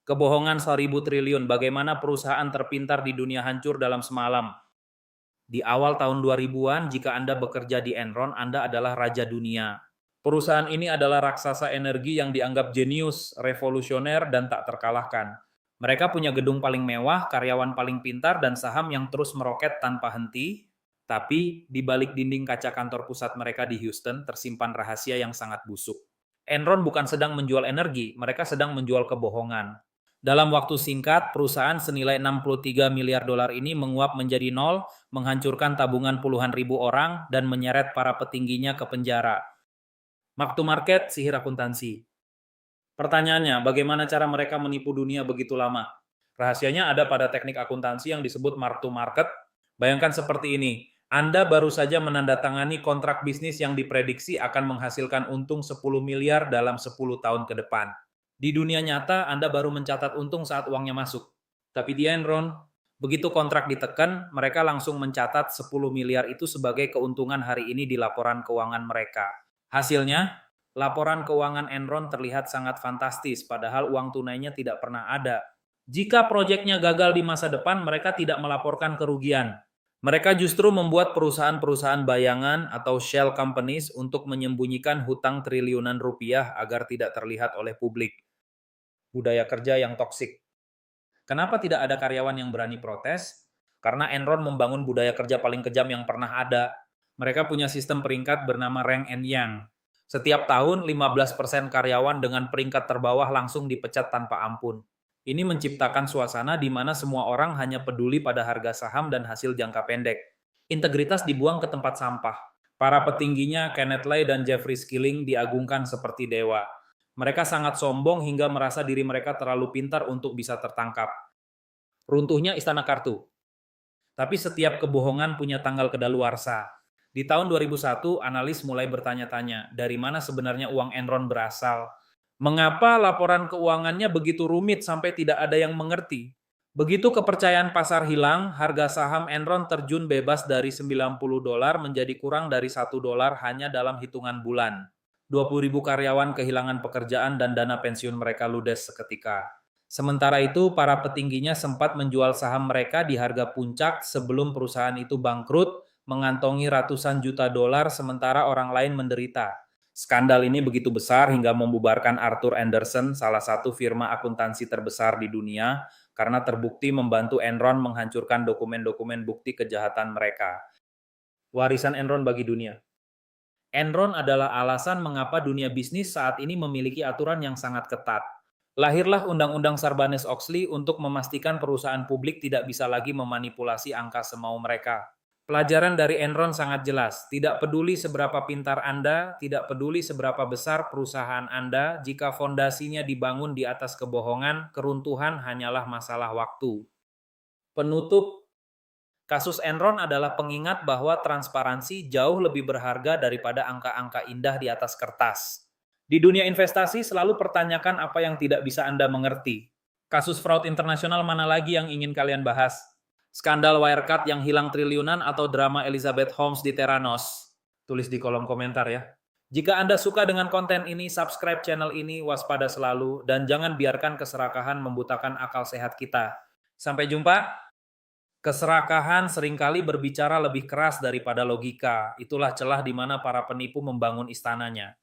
Kebohongan 1.000 triliun, bagaimana perusahaan terpintar di dunia hancur dalam semalam. Di awal tahun 2000-an, jika Anda bekerja di Enron, Anda adalah raja dunia. Perusahaan ini adalah raksasa energi yang dianggap jenius, revolusioner, dan tak terkalahkan. Mereka punya gedung paling mewah, karyawan paling pintar, dan saham yang terus meroket tanpa henti. Tapi, di balik dinding kaca kantor pusat mereka di Houston, tersimpan rahasia yang sangat busuk. Enron bukan sedang menjual energi, mereka sedang menjual kebohongan. Dalam waktu singkat, perusahaan senilai 63 miliar dolar ini menguap menjadi nol, menghancurkan tabungan puluhan ribu orang, dan menyeret para petingginya ke penjara. Mark to market, sihir akuntansi. Pertanyaannya, bagaimana cara mereka menipu dunia begitu lama? Rahasianya ada pada teknik akuntansi yang disebut mark to market. Bayangkan seperti ini, Anda baru saja menandatangani kontrak bisnis yang diprediksi akan menghasilkan untung 10 miliar dalam 10 tahun ke depan. Di dunia nyata, Anda baru mencatat untung saat uangnya masuk. Tapi di Enron, begitu kontrak ditekan, mereka langsung mencatat 10 miliar itu sebagai keuntungan hari ini di laporan keuangan mereka. Hasilnya, laporan keuangan Enron terlihat sangat fantastis, padahal uang tunainya tidak pernah ada. Jika proyeknya gagal di masa depan, mereka tidak melaporkan kerugian. Mereka justru membuat perusahaan-perusahaan bayangan atau shell companies untuk menyembunyikan hutang triliunan rupiah agar tidak terlihat oleh publik. Budaya kerja yang toksik. Kenapa tidak ada karyawan yang berani protes? Karena Enron membangun budaya kerja paling kejam yang pernah ada. Mereka punya sistem peringkat bernama Rank and Yang. Setiap tahun, 15% karyawan dengan peringkat terbawah langsung dipecat tanpa ampun. Ini menciptakan suasana di mana semua orang hanya peduli pada harga saham dan hasil jangka pendek. Integritas dibuang ke tempat sampah. Para petingginya, Kenneth Lay dan Jeffrey Skilling, diagungkan seperti dewa. Mereka sangat sombong hingga merasa diri mereka terlalu pintar untuk bisa tertangkap. Runtuhnya Istana Kartu. Tapi setiap kebohongan punya tanggal kedaluarsa. Di tahun 2001, analis mulai bertanya-tanya, dari mana sebenarnya uang Enron berasal? Mengapa laporan keuangannya begitu rumit sampai tidak ada yang mengerti? Begitu kepercayaan pasar hilang, harga saham Enron terjun bebas dari $90 menjadi kurang dari $1 hanya dalam hitungan bulan. 20.000 karyawan kehilangan pekerjaan dan dana pensiun mereka ludes seketika. Sementara itu, para petingginya sempat menjual saham mereka di harga puncak sebelum perusahaan itu bangkrut, mengantongi ratusan juta dolar sementara orang lain menderita. Skandal ini begitu besar hingga membubarkan Arthur Andersen, salah satu firma akuntansi terbesar di dunia, karena terbukti membantu Enron menghancurkan dokumen-dokumen bukti kejahatan mereka. Warisan Enron bagi dunia. Enron adalah alasan mengapa dunia bisnis saat ini memiliki aturan yang sangat ketat. Lahirlah Undang-Undang Sarbanes-Oxley untuk memastikan perusahaan publik tidak bisa lagi memanipulasi angka semau mereka. Pelajaran dari Enron sangat jelas, tidak peduli seberapa pintar Anda, tidak peduli seberapa besar perusahaan Anda, jika fondasinya dibangun di atas kebohongan, keruntuhan hanyalah masalah waktu. Penutup. Kasus Enron adalah pengingat bahwa transparansi jauh lebih berharga daripada angka-angka indah di atas kertas. Di dunia investasi selalu pertanyakan apa yang tidak bisa Anda mengerti. Kasus fraud internasional mana lagi yang ingin kalian bahas? Skandal Wirecard yang hilang triliunan atau drama Elizabeth Holmes di Theranos? Tulis di kolom komentar ya. Jika Anda suka dengan konten ini, subscribe channel ini, waspada selalu, dan jangan biarkan keserakahan membutakan akal sehat kita. Sampai jumpa. Keserakahan seringkali berbicara lebih keras daripada logika. Itulah celah di mana para penipu membangun istananya.